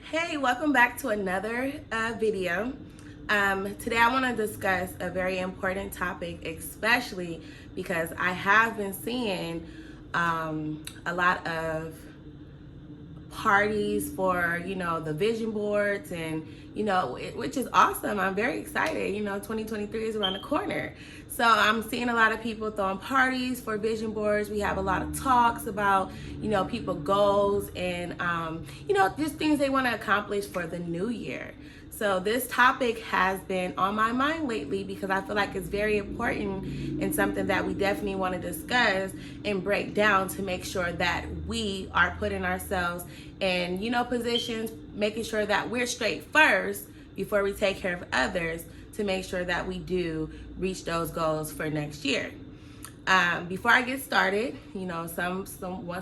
Hey, welcome back to another video. Today I want to discuss a very important topic, especially because I have been seeing a lot of parties for the vision boards, and which is awesome. I'm very excited. 2023 is around the corner, so I'm seeing a lot of people throwing parties for vision boards. We have a lot of talks about people goals and just things they want to accomplish for the new year. So this topic has been on my mind lately because I feel like it's very important and something that we definitely want to discuss and break down to make sure that we are putting ourselves in, positions, making sure that we're straight first before we take care of others to make sure that we do reach those goals for next year. Before I get started,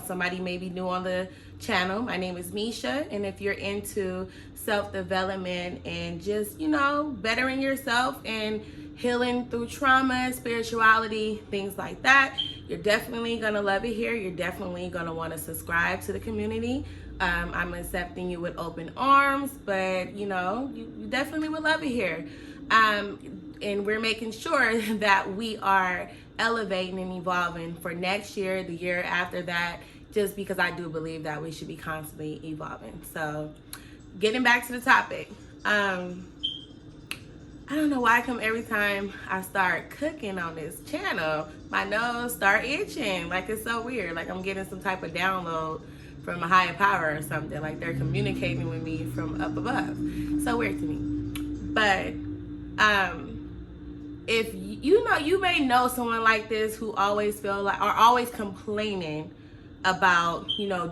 somebody may be new on the channel. My name is Misha, and if you're into self-development and just, bettering yourself and healing through trauma, spirituality, things like that, you're definitely gonna love it here. You're definitely gonna want to subscribe to the community. I'm accepting you with open arms, but you definitely would love it here. And we're making sure that we are elevating and evolving for next year, the year after that, just because I do believe that we should be constantly evolving. So getting back to the topic, I don't know why every time I start cooking on this channel, my nose start itching. Like, it's so weird. Like I'm getting some type of download from a higher power or something. Like they're communicating with me from up above. So weird to me. But if you may know someone like this who always feel like, or always complaining about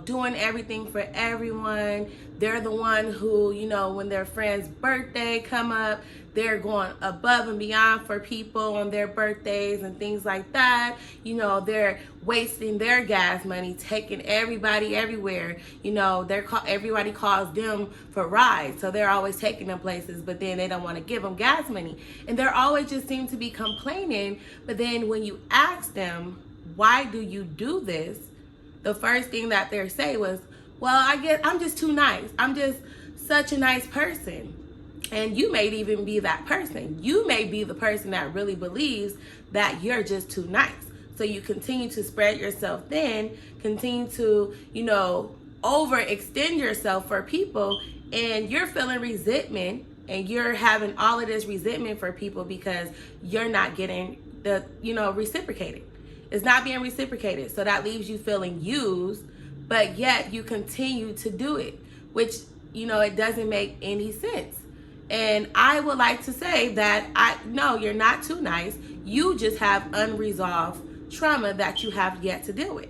doing everything for everyone. They're the one who when their friend's birthday come up, they're going above and beyond for people on their birthdays and things like that. They're wasting their gas money, taking everybody everywhere. Everybody calls them for rides, so they're always taking them places, but then they don't want to give them gas money, and they're always just seem to be complaining. But then when you ask them, why do you do this? The first thing that they say was, well, I guess I'm just too nice. I'm just such a nice person. And you may even be that person. You may be the person that really believes that you're just too nice. So you continue to spread yourself thin, continue to, overextend yourself for people, and you're feeling resentment, and you're having all of this resentment for people because you're not getting the, reciprocated. It's not being reciprocated. So that leaves you feeling used, but yet you continue to do it, which, it doesn't make any sense. And I would like to say that no, you're not too nice. You just have unresolved trauma that you have yet to deal with,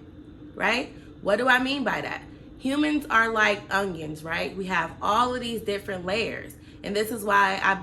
right? What do I mean by that? Humans are like onions, right? We have all of these different layers. And this is why I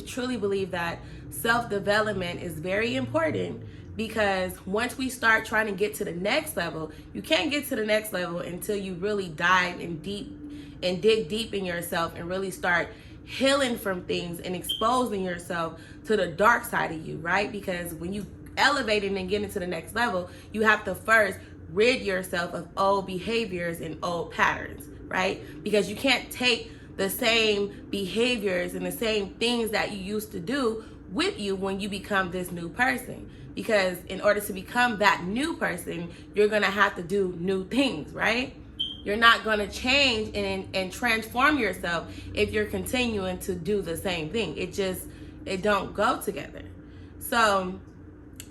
truly believe that self-development is very important. Because once we start trying to get to the next level, you can't get to the next level until you really dive in deep and dig deep in yourself and really start healing from things and exposing yourself to the dark side of you, right? Because when you elevate and get into the next level, you have to first rid yourself of old behaviors and old patterns, right? Because you can't take the same behaviors and the same things that you used to do with you when you become this new person. Because in order to become that new person, you're going to have to do new things, right? You're not going to change and transform yourself if you're continuing to do the same thing. It don't go together. So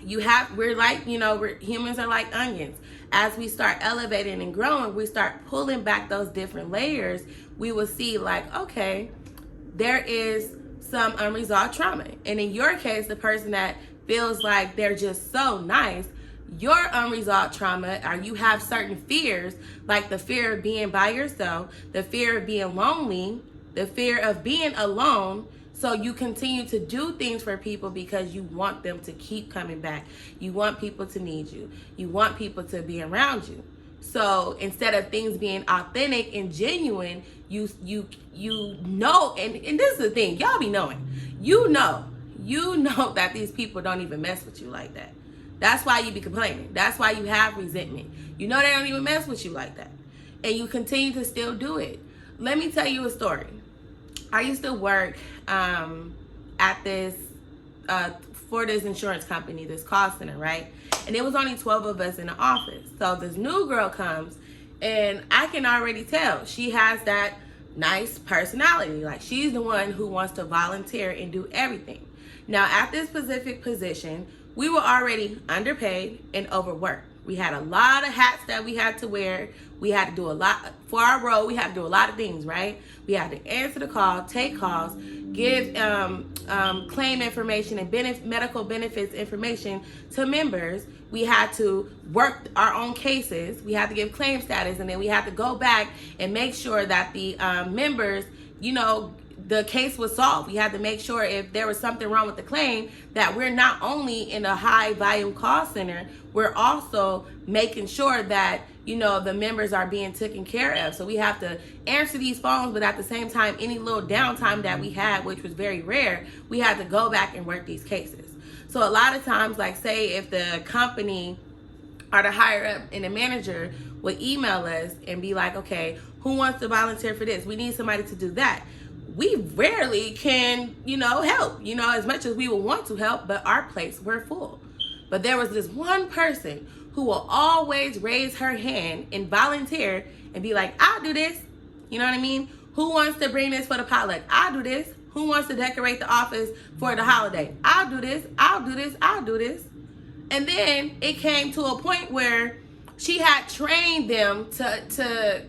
humans are like onions. As we start elevating and growing, we start pulling back those different layers. We will see like, okay, there is some unresolved trauma. And in your case, the person that feels like they're just so nice, your unresolved trauma, or you have certain fears, like the fear of being by yourself, the fear of being lonely, the fear of being alone. So you continue to do things for people because you want them to keep coming back. You want people to need you. You want people to be around you. So instead of things being authentic and genuine, and this is the thing, y'all be knowing, you know that these people don't even mess with you like that. That's why you be complaining. That's why you have resentment. They don't even mess with you like that. And you continue to still do it. let me tell you a story. I used to work at this for this insurance company, this call center, right? And it was only 12 of us in the office. So this new girl comes, and I can already tell she has that nice personality. Like, she's the one who wants to volunteer and do everything. Now, at this specific position, we were already underpaid and overworked. We had a lot of hats that we had to wear. We had to do a lot for our role. We had to do a lot of things, right? We had to answer the call, take calls, give claim information and medical benefits information to members. We had to work our own cases. We had to give claim status, and then we had to go back and make sure that the members, you know, the case was solved. We had to make sure if there was something wrong with the claim, that we're not only in a high volume call center, we're also making sure that, you know, the members are being taken care of. So we have to answer these phones, but at the same time, any little downtime that we had, which was very rare, we had to go back and work these cases. So a lot of times, like, say if the company or the higher up and the manager would email us and be like, okay, who wants to volunteer for this? We need somebody to do that. We rarely can, you know, help, you know, as much as we would want to help, but our plates were full. But there was this one person who will always raise her hand and volunteer and be like, I'll do this. You know what I mean? Who wants to bring this for the potluck? I'll do this. Who wants to decorate the office for the holiday? I'll do this. I'll do this. I'll do this. And then it came to a point where she had trained them to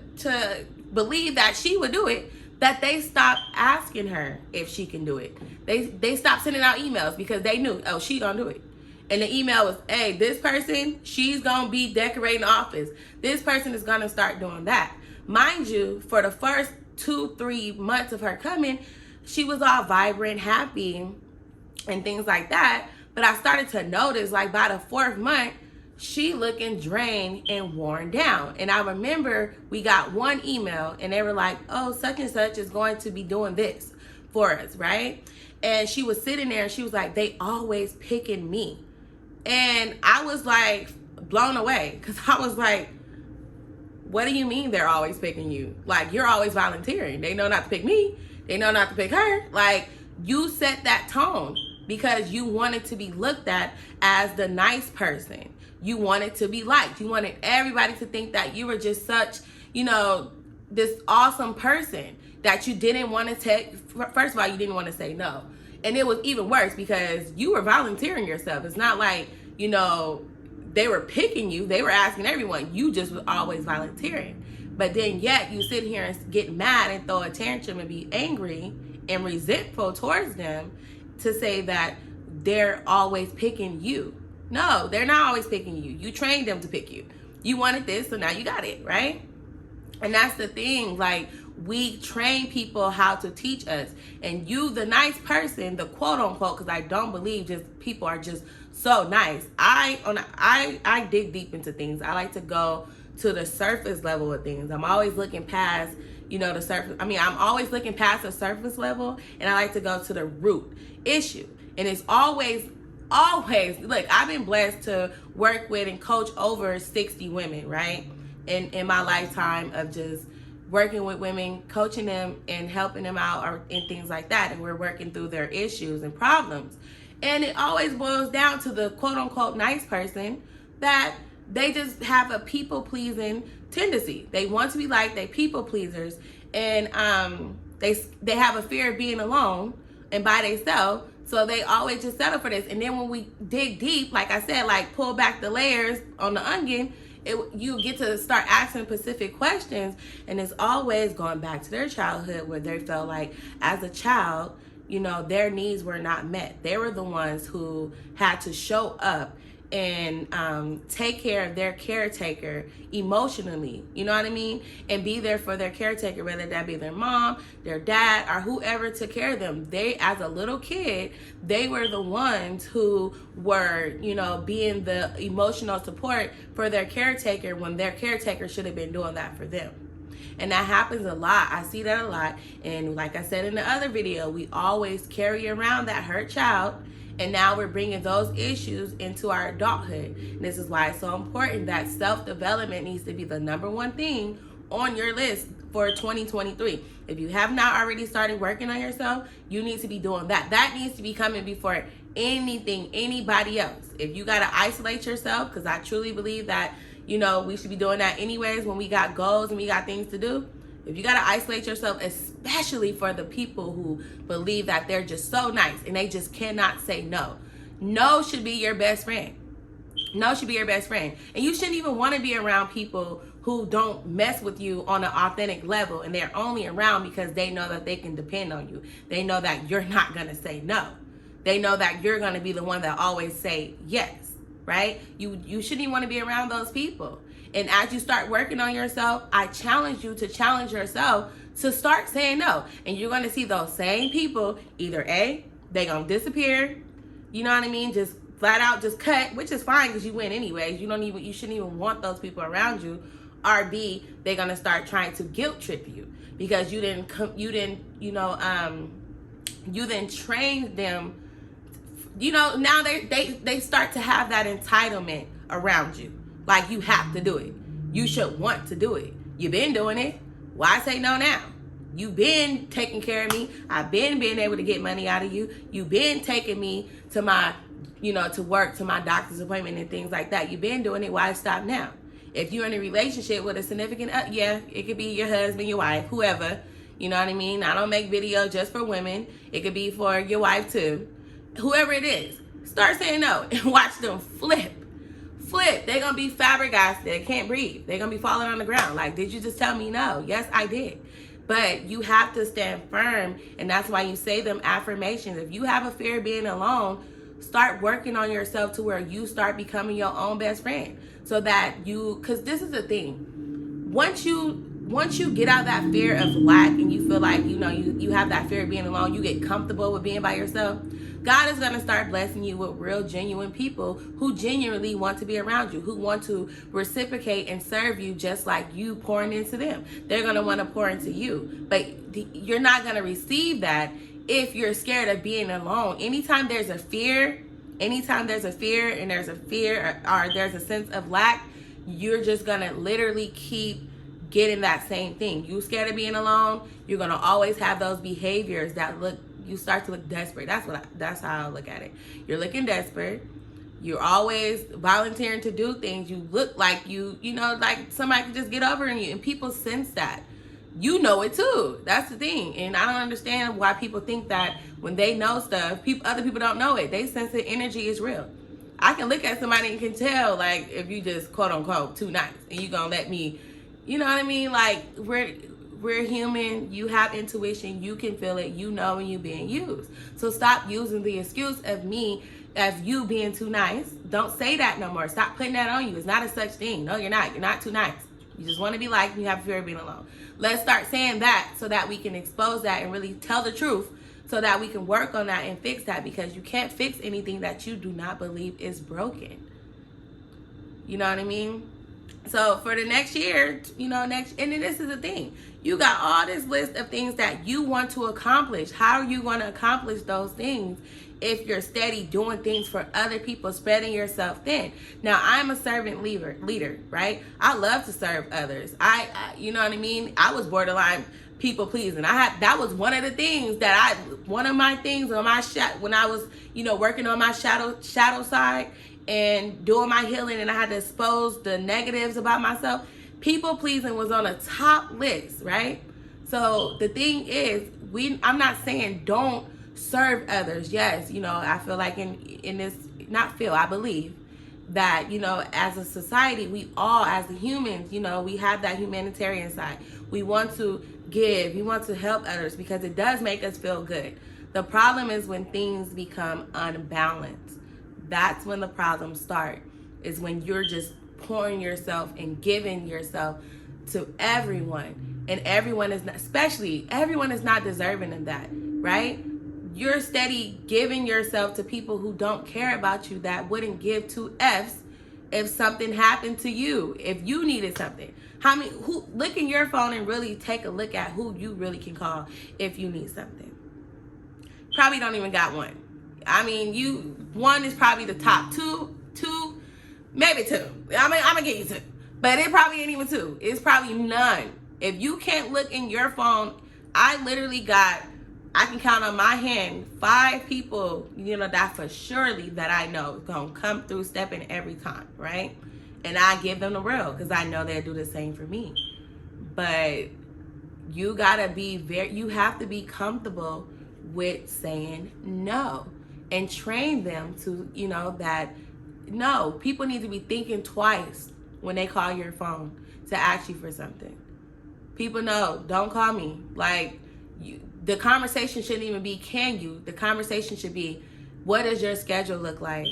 believe that she would do it, that they stopped asking her if she can do it. They stopped sending out emails because they knew, oh, she gonna do it. And the email was, hey, this person, she's gonna be decorating the office. This person is gonna start doing that. Mind you, for the first 2-3 months of her coming, she was all vibrant, happy, and things like that. But I started to notice, like, by the 4th month, she looking drained and worn down. And I remember we got one email and they were like, oh, such and such is going to be doing this for us, right? And she was sitting there and she was like, they always picking me. And I was like blown away, because I was like, what do you mean they're always picking you? Like, you're always volunteering. They know not to pick me. They know not to pick her. Like, you set that tone because you wanted to be looked at as the nice person. You wanted to be liked. You wanted everybody to think that you were just such, you know, this awesome person that you didn't want to take. First of all, you didn't want to say no. And it was even worse because you were volunteering yourself. It's not like, you know, they were picking you. They were asking everyone. You just was always volunteering. But then yet you sit here and get mad and throw a tantrum and be angry and resentful towards them to say that they're always picking you. No, they're not always picking you. You trained them to pick you. You wanted this, so now you got it, right? And that's the thing. Like, we train people how to teach us. And you, the nice person, the quote unquote, because I don't believe just people are just so nice. I dig deep into things. I like to go to the surface level of things. I'm always looking past, you know, the surface. I mean, I'm always looking past the surface level, and I like to go to the root issue. And it's always, look, I've been blessed to work with and coach over 60 women, right? In my lifetime of just working with women, coaching them and helping them out or in things like that. And we're working through their issues and problems. And it always boils down to the quote unquote nice person that they just have a people pleasing tendency. They want to be liked, they people pleasers, and they have a fear of being alone and by themselves. So they always just settle for this. And then when we dig deep, like I said, like pull back the layers on the onion, you get to start asking specific questions. And it's always going back to their childhood where they felt like as a child, you know, their needs were not met. They were the ones who had to show up and take care of their caretaker emotionally, you know what I mean? And be there for their caretaker, whether that be their mom, their dad, or whoever took care of them. They, as a little kid, they were the ones who were, you know, being the emotional support for their caretaker when their caretaker should have been doing that for them. And that happens a lot. I see that a lot. And like I said in the other video, we always carry around that hurt child. And now we're bringing those issues into our adulthood. And this is why it's so important that self-development needs to be the #1 thing on your list for 2023. If you have not already started working on yourself, you need to be doing that. That needs to be coming before anything, anybody else. If you got to isolate yourself, because I truly believe that, you know, we should be doing that anyways when we got goals and we got things to do. If you got to isolate yourself, especially for the people who believe that they're just so nice and they just cannot say no. No should be your best friend. No should be your best friend. And you shouldn't even want to be around people who don't mess with you on an authentic level, and they're only around because they know that they can depend on you. They know that you're not going to say no. They know that you're going to be the one that always say yes, right? You shouldn't even want to be around those people. And as you start working on yourself, I challenge you to challenge yourself to start saying no. And you're going to see those same people, either A, they're going to disappear, you know what I mean? Just flat out just cut, which is fine because you win anyways. You shouldn't even want those people around you. Or B, they're going to start trying to guilt trip you because you didn't train them. You know, now they start to have that entitlement around you. Like you have to do it. You should want to do it. You've been doing it. Why say no now? You've been taking care of me. I've been being able to get money out of you. You've been taking me to my, to work, to my doctor's appointment and things like that. You've been doing it. Why stop now? If you're in a relationship with a significant, it could be your husband, your wife, whoever. You know what I mean? I don't make videos just for women. It could be for your wife too. Whoever it is, start saying no and watch them flip. They're going to be flabbergasted. They can't breathe. They're going to be falling on the ground. Like, did you just tell me no? Yes, I did. But you have to stand firm, and that's why you say them affirmations. If you have a fear of being alone, start working on yourself to where you start becoming your own best friend. So that because this is the thing. Once you get out that fear of lack and you feel like, you have that fear of being alone, you get comfortable with being by yourself, God is going to start blessing you with real, genuine people who genuinely want to be around you, who want to reciprocate and serve you just like you pouring into them. They're going to want to pour into you. But you're not going to receive that if you're scared of being alone. Anytime there's a fear and there's a fear or there's a sense of lack, you're just going to literally keep getting that same thing. You scared of being alone, you're going to always have those behaviors that you start to look desperate. That's how I look at it. You're looking desperate. You're always volunteering to do things. You look like like somebody could just get over on you, and people sense that. You know it too. That's the thing. And I don't understand why people think that when they know stuff, other people don't know it. They sense the energy is real. I can look at somebody and can tell, like, if you just quote unquote too nice and you gonna let me, you know what I mean? Like, we're human. You have intuition. You can feel it. You know when you're being used. So stop using the excuse of you being too nice. Don't say that no more. Stop putting that on you. It's not a such thing. No, you're not. You're not too nice. You just want to be liked and you have a fear of being alone. Let's start saying that so that we can expose that and really tell the truth so that we can work on that and fix that, because you can't fix anything that you do not believe is broken. You know what I mean? So for the next year, and then this is the thing. You got all this list of things that you want to accomplish. How are you going to accomplish those things if you're steady doing things for other people, spreading yourself thin? Now, I'm a servant leader, right? I love to serve others. I you know what I mean? I was borderline people pleasing. That was one of the things one of my things on my when I was, working on my shadow side and doing my healing, and I had to expose the negatives about myself. People pleasing was on a top list, right? So the thing is, I'm not saying don't serve others. Yes, I feel like in this, I believe that, as a society, we all, as the humans, we have that humanitarian side. We want to give, we want to help others because it does make us feel good. The problem is when things become unbalanced. That's when the problems start, is when you're just pouring yourself and giving yourself to everyone, and everyone is not deserving of that, right? You're steady giving yourself to people who don't care about you, that wouldn't give two F's if something happened to you, if you needed something. Look in your phone and really take a look at who you really can call if you need something. Probably don't even got one. One is probably the top two, maybe two. I'm gonna give you two, but it probably ain't even two. It's probably none. If you can't look in your phone, I can count on my hand 5 people, that for surely that I know is going to come through stepping every time, right? And I give them the real because I know they'll do the same for me. But you have to be comfortable with saying no and train them to, that no, people need to be thinking twice when they call your phone to ask you for something. People know, don't call me. Like, the conversation shouldn't even be, can you? The conversation should be, what does your schedule look like?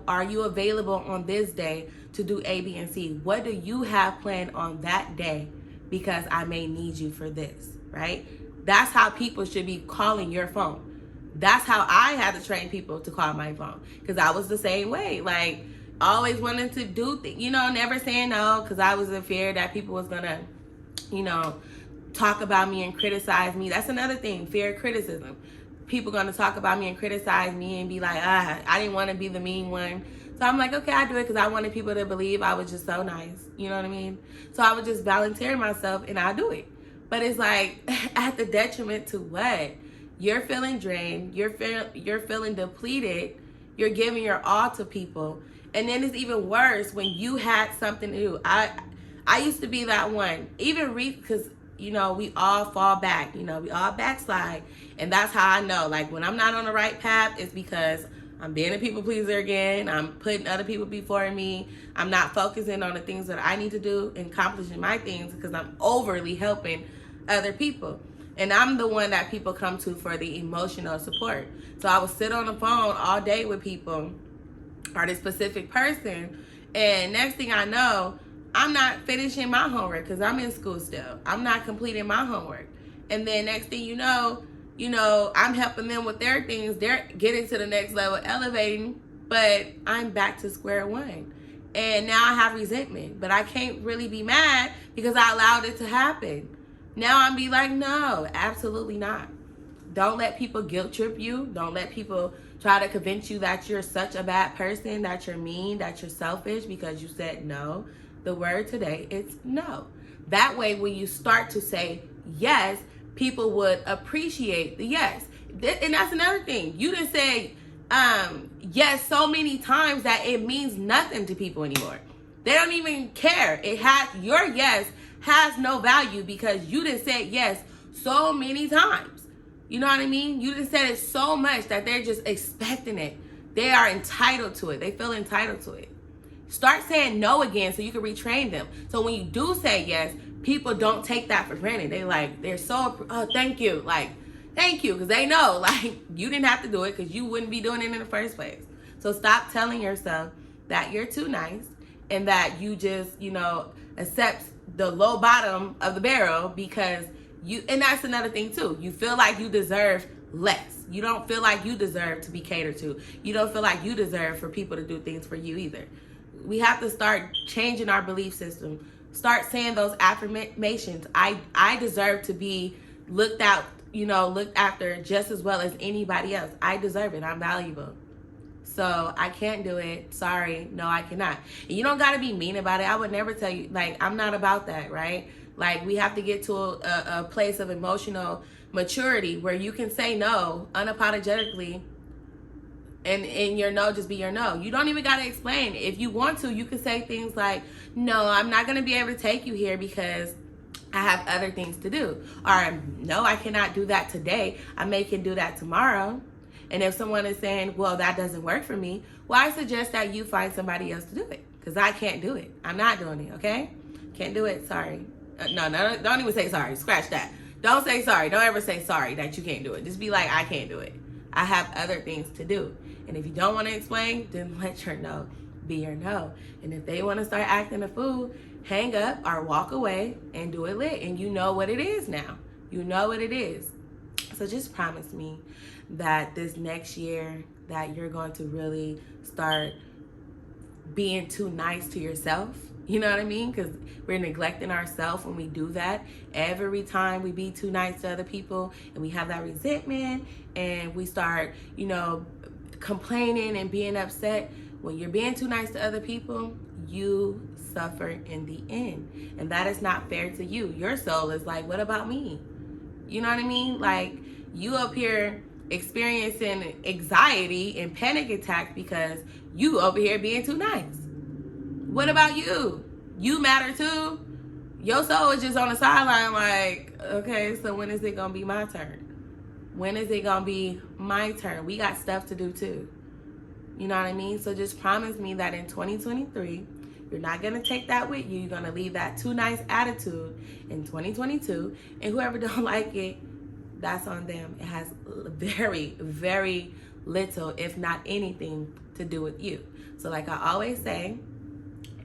Are you available on this day to do A, B, and C? What do you have planned on that day? Because I may need you for this, right? That's how people should be calling your phone. That's how I had to train people to call my phone, because I was the same way. Like, always wanting to do things, never saying no, because I was in fear that people was gonna, talk about me and criticize me. That's another thing, fear of criticism. People gonna talk about me and criticize me and be like, I didn't want to be the mean one. So I'm like, okay, I do it because I wanted people to believe I was just so nice. You know what I mean? So I would just volunteer myself and I do it. But it's like, at the detriment to what? You're feeling drained. You're feeling depleted. You're giving your all to people. And then it's even worse when you had something to do. I used to be that one. Even because, we all fall back. We all backslide. And that's how I know. Like, when I'm not on the right path, it's because I'm being a people pleaser again. I'm putting other people before me. I'm not focusing on the things that I need to do and accomplishing my things because I'm overly helping other people. And I'm the one that people come to for the emotional support. So I would sit on the phone all day with people or this specific person. And next thing I know, I'm not finishing my homework because I'm in school still. I'm not completing my homework. And then next thing you know, I'm helping them with their things. They're getting to the next level, elevating, but I'm back to square one. And now I have resentment, but I can't really be mad because I allowed it to happen. Now I'm be like, no, absolutely not. Don't let people guilt trip you. Don't let people try to convince you that you're such a bad person, that you're mean, that you're selfish because you said no. The word today is no. That way, when you start to say yes, people would appreciate the yes. And that's another thing. You didn't say yes so many times that it means nothing to people anymore. They don't even care. Your yes has no value because you didn't say yes so many times. You know what I mean? You didn't say it so much that they're just expecting it. They are entitled to it. They feel entitled to it. Start saying no again so you can retrain them. So when you do say yes, people don't take that for granted. They're so, oh, thank you. Like, thank you. Because they know, like, you didn't have to do it because you wouldn't be doing it in the first place. So stop telling yourself that you're too nice and that you just, accept the low bottom of the barrel because and that's another thing too. You feel like you deserve less. You don't feel like you deserve to be catered to. You don't feel like you deserve for people to do things for you either. We have to start changing our belief system. Start saying those affirmations. I deserve to be looked after just as well as anybody else. I deserve it. I'm valuable. So I can't do it. Sorry. No, I cannot. And you don't got to be mean about it. I would never tell you, like, I'm not about that, right? Like, we have to get to a place of emotional maturity where you can say no unapologetically and your no just be your no. You don't even got to explain. If you want to, you can say things like, no, I'm not going to be able to take you here because I have other things to do. Or, no, I cannot do that today. I may can do that tomorrow. And if someone is saying, well, that doesn't work for me, well, I suggest that you find somebody else to do it because I can't do it. I'm not doing it, okay? Can't do it. Sorry. No, don't even say sorry. Scratch that. Don't say sorry. Don't ever say sorry that you can't do it. Just be like, I can't do it. I have other things to do. And if you don't want to explain, then let your no be your no. And if they want to start acting a fool, hang up or walk away and do it lit. And you know what it is now. You know what it is. So just promise me that this next year that you're going to really start being too nice to yourself. You know what I mean? Because we're neglecting ourselves when we do that. Every time we be too nice to other people and we have that resentment and we start, complaining and being upset, when you're being too nice to other people, you suffer in the end. And that is not fair to you. Your soul is like, what about me? You know what I mean? Like, you up here experiencing anxiety and panic attacks because you over here being too nice. What about you? You matter too. Your soul is just on the sideline like, okay, so when is it gonna be my turn? When is it gonna be my turn? We got stuff to do too. You know what I mean? So just promise me that in 2023, you're not gonna take that with you. You're gonna leave that too nice attitude in 2022. And whoever don't like it, that's on them. It has very, very little, if not anything, to do with you. So like I always say,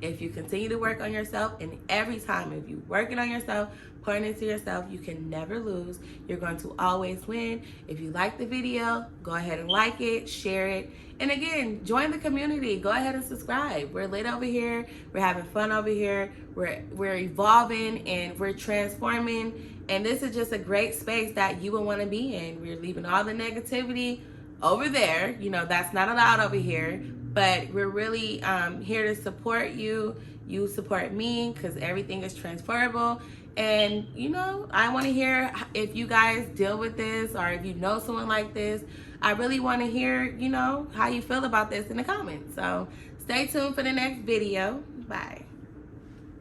if you continue to work on yourself, and every time if you're working on yourself, pouring into yourself, you can never lose. You're going to always win. If you like the video, go ahead and like it, share it. And again, join the community. Go ahead and subscribe. We're lit over here. We're having fun over here. We're evolving and we're transforming. And this is just a great space that you will want to be in. We're leaving all the negativity over there. You know, that's not allowed over here. But we're really here to support you. You support me because everything is transferable. And, you know, I want to hear if you guys deal with this or if you know someone like this. I really want to hear, you know, how you feel about this in the comments. So stay tuned for the next video. Bye.